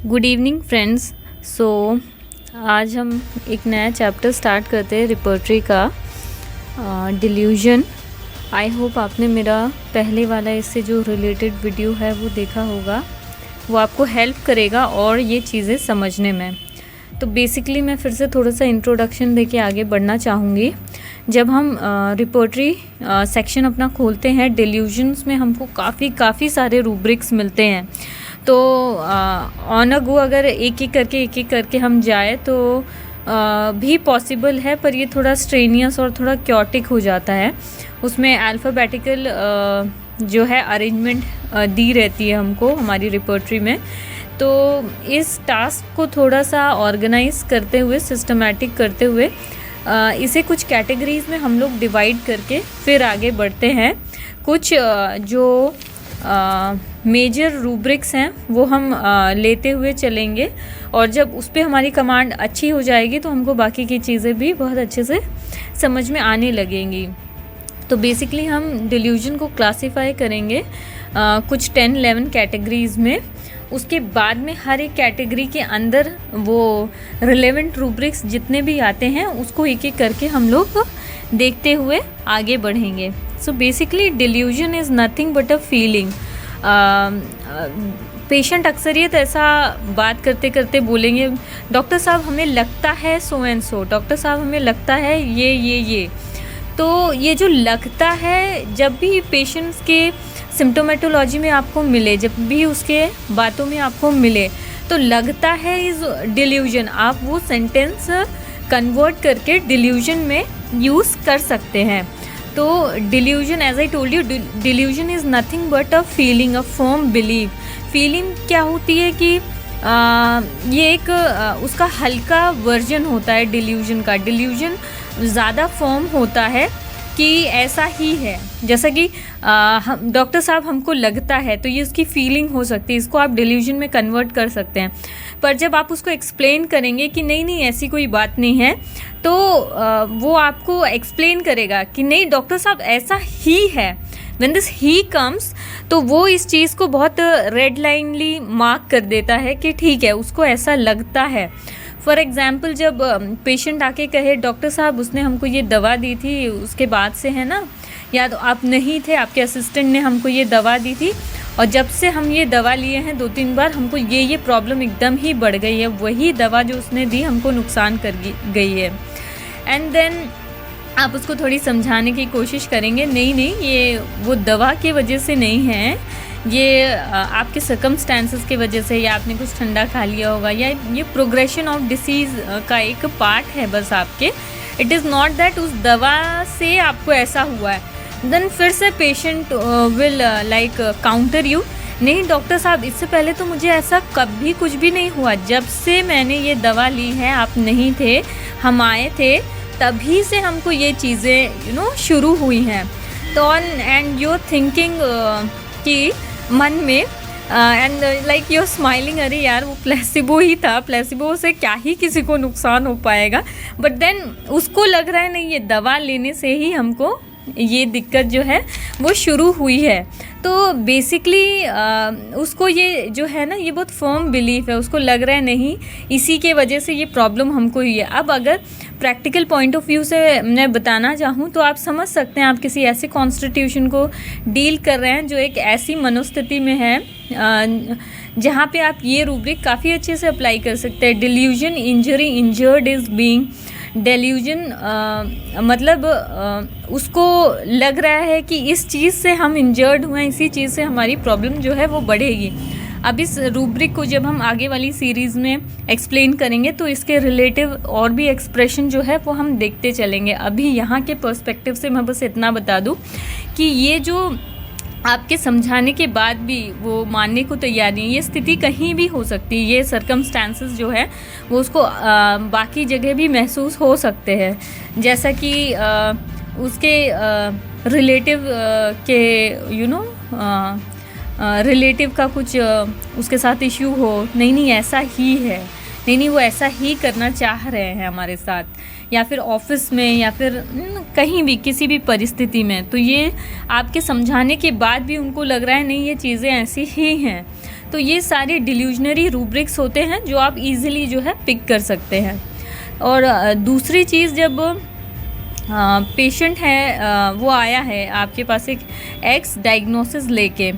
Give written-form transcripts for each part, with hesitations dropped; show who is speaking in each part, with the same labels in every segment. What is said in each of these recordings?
Speaker 1: Good evening friends. आज हम एक नया चैप्टर स्टार्ट करते हैं रिपर्टरी का, डिल्यूजन। आई होप आपने मेरा पहले वाला इससे जो रिलेटेड वीडियो है वो देखा होगा, वो आपको हेल्प करेगा और ये चीज़ें समझने में। तो बेसिकली मैं फिर से थोड़ा सा इंट्रोडक्शन देके आगे बढ़ना चाहूँगी। जब हम रिपर्टरी सेक्शन अपना खोलते हैं, डिल्यूजन्स में हमको काफ़ी सारे रूब्रिक्स मिलते हैं। तो ऑन अ गो अगर एक एक करके हम जाए तो भी पॉसिबल है, पर ये थोड़ा स्ट्रेनियस और थोड़ा क्योटिक हो जाता है। उसमें अल्फ़ाबेटिकल जो है अरेंजमेंट दी रहती है हमको हमारी रिपर्टरी में। तो इस टास्क को थोड़ा सा ऑर्गेनाइज करते हुए, सिस्टमेटिक करते हुए इसे कुछ कैटेगरीज़ में हम लोग डिवाइड करके फिर आगे बढ़ते हैं। कुछ जो मेजर रूब्रिक्स हैं वो हम लेते हुए चलेंगे, और जब उस पर हमारी कमांड अच्छी हो जाएगी तो हमको बाकी की चीज़ें भी बहुत अच्छे से समझ में आने लगेंगी। तो बेसिकली हम डिल्यूजन को क्लासीफाई करेंगे कुछ 10-11 कैटेगरीज़ में। उसके बाद में हर एक कैटेगरी के अंदर वो रिलेवेंट रूब्रिक्स जितने भी आते हैं उसको एक एक करके हम लोग देखते हुए आगे बढ़ेंगे। So basically delusion is nothing but a feeling. Patient अक्सरियत ऐसा बात करते करते बोलेंगे, डॉक्टर साहब हमें लगता है सो एंड सो, डॉक्टर साहब हमें लगता है ये। तो ये जो लगता है, जब भी पेशेंट्स के सिम्टोमेटोलॉजी में आपको मिले, जब भी उसके बातों में आपको मिले, तो लगता है इज़ डिल्यूजन, आप वो सेंटेंस कन्वर्ट करके डिल्यूजन में यूज़ कर सकते हैं। तो delusion, as I told you, delusion is nothing but a feeling, a firm believe. Feeling क्या होती है कि ये एक उसका हल्का वर्जन होता है डिल्यूजन का। डिल्यूजन ज़्यादा फर्म होता है कि ऐसा ही है, जैसा कि हम डॉक्टर साहब हमको लगता है, तो ये उसकी फीलिंग हो सकती है, इसको आप डिल्यूजन में कन्वर्ट कर सकते हैं। पर जब आप उसको एक्सप्लेन करेंगे कि नहीं ऐसी कोई बात नहीं है, तो वो आपको एक्सप्लेन करेगा कि नहीं डॉक्टर साहब ऐसा ही है। व्हेन दिस ही कम्स, तो वो इस चीज़ को बहुत रेड लाइनली मार्क कर देता है कि ठीक है, उसको ऐसा लगता है। फॉर एग्ज़ाम्पल, जब पेशेंट आके कहे डॉक्टर साहब उसने हमको ये दवा दी थी, उसके बाद से है ना, या तो आप नहीं थे, आपके असिस्टेंट ने हमको ये दवा दी थी, और जब से हम ये दवा लिए हैं 2-3 बार, हमको ये प्रॉब्लम एकदम ही बढ़ गई है। वही दवा जो उसने दी हमको नुकसान कर गई है। एंड देन आप उसको थोड़ी समझाने की कोशिश करेंगे, नहीं ये वो दवा की वजह से नहीं है, ये आपके सर्कमस्टेंसेस की वजह से, या आपने कुछ ठंडा खा लिया होगा, या ये प्रोग्रेशन ऑफ डिसीज़ का एक पार्ट है बस आपके। इट इज़ नॉट दैट उस दवा से आपको ऐसा हुआ है। देन फिर से patient will like counter you, नहीं डॉक्टर साहब इससे पहले तो मुझे ऐसा कभी कुछ भी नहीं हुआ, जब से मैंने ये दवा ली है, आप नहीं थे, हम आए थे, तभी से हमको ये चीज़ें शुरू हुई हैं। तो एंड यूर थिंकिंग कि मन में एंड लाइक यूर स्माइलिंग, अरे यार वो प्लेसिबो ही था, प्लेसिबो से क्या ही किसी को नुकसान हो पाएगा। बट देन उसको लग रहा है नहीं, ये दवा लेने से ही हमको ये दिक्कत जो है वो शुरू हुई है। तो बेसिकली उसको ये जो है ना, ये बहुत फर्म बिलीफ है, उसको लग रहा है नहीं इसी के वजह से ये प्रॉब्लम हमको हुई है। अब अगर प्रैक्टिकल पॉइंट ऑफ व्यू से मैं बताना चाहूँ तो आप समझ सकते हैं, आप किसी ऐसे कॉन्स्टिट्यूशन को डील कर रहे हैं जो एक ऐसी मनोस्थिति में है जहाँ पे आप ये रूब्रिक काफ़ी अच्छे से अप्लाई कर सकते हैं। Delusion, injury, injured is being. Delusion मतलब उसको लग रहा है कि इस चीज़ से हम इंजर्ड हुए हैं, इसी चीज़ से हमारी प्रॉब्लम जो है वो बढ़ेगी। अब इस रूब्रिक को जब हम आगे वाली सीरीज़ में एक्सप्लेन करेंगे तो इसके रिलेटिव और भी एक्सप्रेशन जो है वो हम देखते चलेंगे। अभी यहाँ के पर्सपेक्टिव से मैं बस इतना बता दूँ कि ये जो आपके समझाने के बाद भी वो मानने को तैयार नहीं, ये स्थिति कहीं भी हो सकती है, ये सर्कमस्टेंसेस जो है वो उसको बाकी जगह भी महसूस हो सकते हैं, जैसा कि उसके रिलेटिव के रिलेटिव का कुछ उसके साथ इश्यू हो, नहीं ऐसा ही है, नहीं वो ऐसा ही करना चाह रहे हैं हमारे साथ, या फिर ऑफिस में, या फिर कहीं भी किसी भी परिस्थिति में। तो ये आपके समझाने के बाद भी उनको लग रहा है नहीं ये चीज़ें ऐसी ही हैं। तो ये सारे डिल्यूजनरी रूब्रिक्स होते हैं जो आप इजीली जो है पिक कर सकते हैं। और दूसरी चीज़, जब पेशेंट है वो आया है आपके पास एक एक्स डायग्नोसिस लेके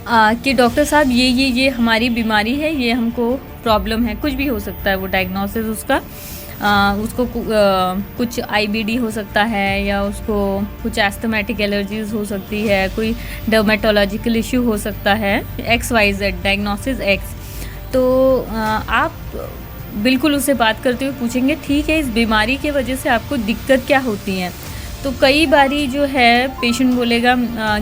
Speaker 1: कि डॉक्टर साहब ये हमारी बीमारी है, ये हमको प्रॉब्लम है, कुछ भी हो सकता है वो डायग्नोसिस उसका, उसको कुछ IBD हो सकता है, या उसको कुछ एस्थमेटिक एलर्जीज हो सकती है, कोई डर्मेटोलॉजिकल इश्यू हो सकता है, XYZ डायग्नोसिस X। तो आप बिल्कुल उससे बात करते हुए पूछेंगे ठीक है, इस बीमारी के वजह से आपको दिक्कत क्या होती है। तो कई बारी जो है पेशेंट बोलेगा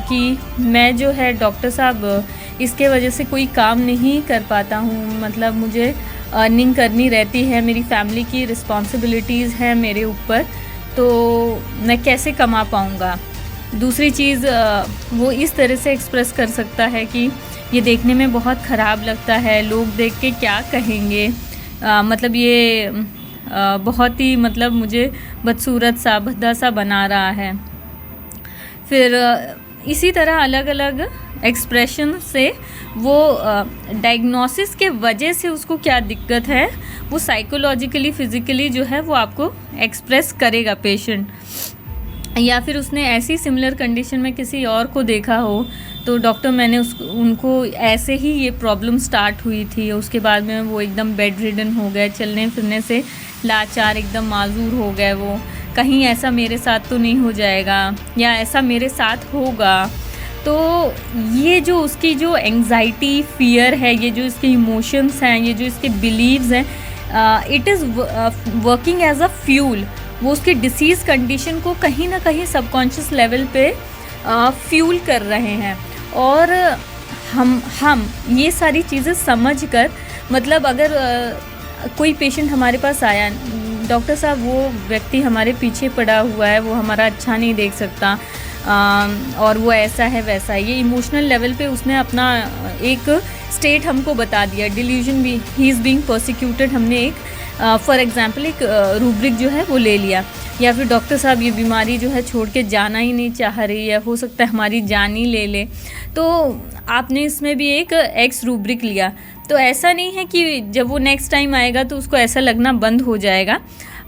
Speaker 1: कि मैं जो है डॉक्टर साहब इसके वजह से कोई काम नहीं कर पाता हूँ, मतलब मुझे अर्निंग करनी रहती है, मेरी फैमिली की रिस्पॉन्सिबिलिटीज़ हैं मेरे ऊपर, तो मैं कैसे कमा पाऊँगा। दूसरी चीज़ वो इस तरह से एक्सप्रेस कर सकता है कि ये देखने में बहुत ख़राब लगता है, लोग देख के क्या कहेंगे, मतलब ये बहुत ही मतलब मुझे बदसूरत सा भद्दा सा बना रहा है। फिर इसी तरह अलग अलग एक्सप्रेशन से वो डायग्नोसिस के वजह से उसको क्या दिक्कत है वो साइकोलॉजिकली फिज़िकली जो है वो आपको एक्सप्रेस करेगा पेशेंट। या फिर उसने ऐसी सिमिलर कंडीशन में किसी और को देखा हो, तो डॉक्टर मैंने उनको ऐसे ही ये प्रॉब्लम स्टार्ट हुई थी, उसके बाद में वो एकदम बेड रिडन हो गए, चलने फिरने से लाचार एकदम माजूर हो गए, वो कहीं ऐसा मेरे साथ तो नहीं हो जाएगा या ऐसा मेरे साथ होगा। तो ये जो उसकी जो एंग्जाइटी फियर है, ये जो इसके इमोशंस हैं, ये जो इसके बिलीव्स हैं, it is working as a fuel. वो उसकी डिसीज़ कंडीशन को कहीं ना कहीं सबकॉन्शियस लेवल पे फ्यूल कर रहे हैं। और हम ये सारी चीज़ें समझ कर, मतलब अगर कोई पेशेंट हमारे पास आया, डॉक्टर साहब वो व्यक्ति हमारे पीछे पड़ा हुआ है, वो हमारा अच्छा नहीं देख सकता, और वो ऐसा है वैसा है, ये इमोशनल लेवल पे उसने अपना एक स्टेट हमको बता दिया, डिल्यूजन भी, ही इज़ बीइंग परसिक्यूटेड, हमने एक फॉर एग्जांपल एक रूब्रिक जो है वो ले लिया। या फिर डॉक्टर साहब ये बीमारी जो है छोड़ के जाना ही नहीं चाह रही है, हो सकता है हमारी जान ही ले ले, तो आपने इसमें भी एक एक्स रूब्रिक लिया। तो ऐसा नहीं है कि जब वो नेक्स्ट टाइम आएगा तो उसको ऐसा लगना बंद हो जाएगा।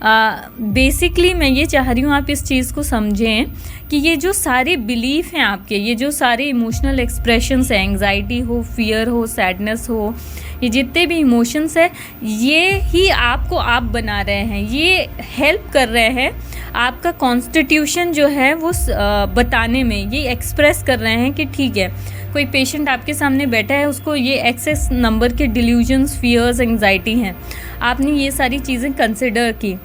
Speaker 1: बेसिकली मैं ये चाह रही हूँ आप इस चीज़ को समझें कि ये जो सारे बिलीफ हैं आपके, ये जो सारे इमोशनल एक्सप्रेशंस हैं, एंग्जाइटी हो, फियर हो, सैडनेस हो, ये जितने भी इमोशंस हैं, ये ही आपको आप बना रहे हैं, ये हेल्प कर रहे हैं आपका कॉन्स्टिट्यूशन जो है वो बताने में, ये एक्सप्रेस कर रहे हैं कि ठीक है, कोई पेशेंट आपके सामने बैठा है, उसको ये एक्सेस नंबर के डिल्यूजन्स, फियर्स, एंग्जाइटी हैं, आपने ये सारी चीज़ें कंसिडर की।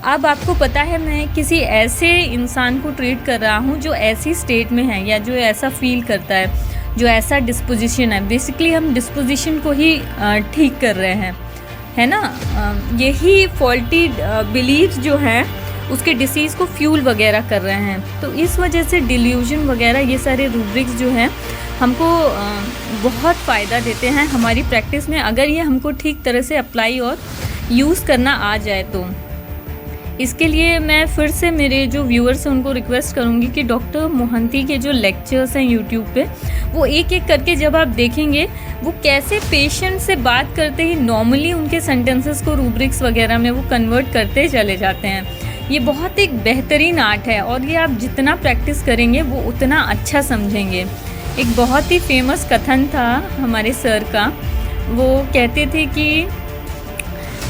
Speaker 1: अब आपको पता है मैं किसी ऐसे इंसान को ट्रीट कर रहा हूँ जो ऐसी स्टेट में है या जो ऐसा फील करता है, जो ऐसा डिस्पोजिशन है। बेसिकली हम डिस्पोजिशन को ही ठीक कर रहे हैं, है ना। यही फॉल्टी बिलीव्स जो हैं उसके डिसीज़ को फ्यूल वगैरह कर रहे हैं। तो इस वजह से डिल्यूजन वगैरह ये सारे रूब्रिक्स जो हैं हमको बहुत फ़ायदा देते हैं हमारी प्रैक्टिस में, अगर ये हमको ठीक तरह से अप्लाई और यूज़ करना आ जाए तो। इसके लिए मैं फिर से मेरे जो व्यूअर्स हैं उनको रिक्वेस्ट करूँगी कि डॉक्टर मोहंती के जो लेक्चर्स हैं यूट्यूब पे, वो एक एक करके जब आप देखेंगे वो कैसे पेशेंट से बात करते ही नॉर्मली उनके सेंटेंसेस को रूब्रिक्स वगैरह में वो कन्वर्ट करते चले जाते हैं। ये बहुत एक बेहतरीन आर्ट है और ये आप जितना प्रैक्टिस करेंगे वो उतना अच्छा समझेंगे। एक बहुत ही फेमस कथन था हमारे सर का, वो कहते थे कि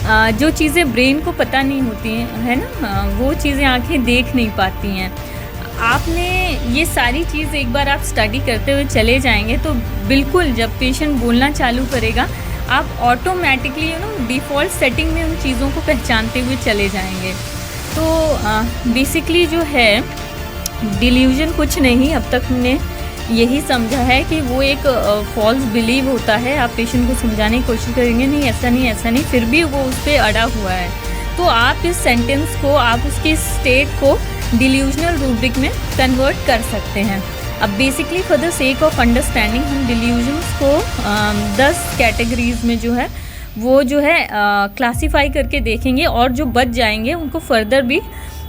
Speaker 1: जो चीज़ें ब्रेन को पता नहीं होती हैं, है ना, वो चीज़ें आंखें देख नहीं पाती हैं। आपने ये सारी चीज़ एक बार आप स्टडी करते हुए चले जाएंगे तो बिल्कुल जब पेशेंट बोलना चालू करेगा आप ऑटोमेटिकली डिफ़ॉल्ट सेटिंग में उन चीज़ों को पहचानते हुए चले जाएंगे। तो बेसिकली जो है डिल्यूजन कुछ नहीं, अब तक हमने यही समझा है कि वो एक फॉल्स बिलीव होता है। आप पेशेंट को समझाने की कोशिश करेंगे नहीं ऐसा नहीं ऐसा नहीं, फिर भी वो उस पर अड़ा हुआ है, तो आप इस सेंटेंस को, आप उसकी स्टेट को डिल्यूजनल रूब्रिक में कन्वर्ट कर सकते हैं। अब basically for the sake of understanding हम डिल्यूजन्स को 10 कैटेगरीज में जो है वो जो है क्लासीफाई करके देखेंगे, और जो बच जाएंगे उनको फर्दर भी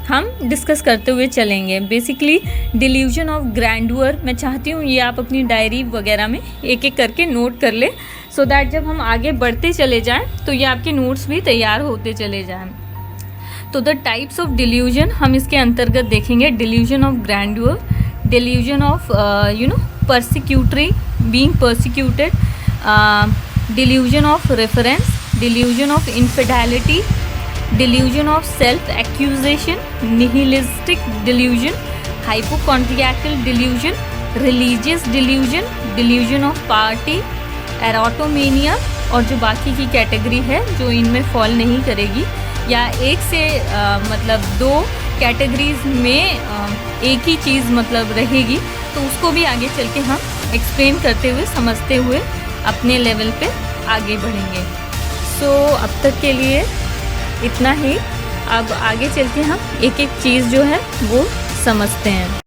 Speaker 1: हम डिस्कस करते हुए चलेंगे। बेसिकली डिल्यूजन ऑफ ग्रैंडुअर, मैं चाहती हूँ ये आप अपनी डायरी वगैरह में एक एक करके नोट कर ले, सो दैट जब हम आगे बढ़ते चले जाएं तो ये आपके नोट्स भी तैयार होते चले जाएं। तो द टाइप्स ऑफ डिल्यूजन हम इसके अंतर्गत देखेंगे। Delusion of grandeur, delusion of persecutory, being persecuted, delusion of reference, delusion of infidelity, delusion of self-accusation, nihilistic delusion, hypochondriacal delusion, religious delusion, delusion of party, erotomania, और जो बाकी की category है जो इनमें फॉल नहीं करेगी या एक से मतलब 2 कैटेगरीज में एक ही चीज़ मतलब रहेगी, तो उसको भी आगे चल के हम एक्सप्लेन करते हुए समझते हुए अपने लेवल पे आगे बढ़ेंगे। सो अब तक के लिए इतना ही। अब आगे चल के हम एक एक चीज़ जो है वो समझते हैं।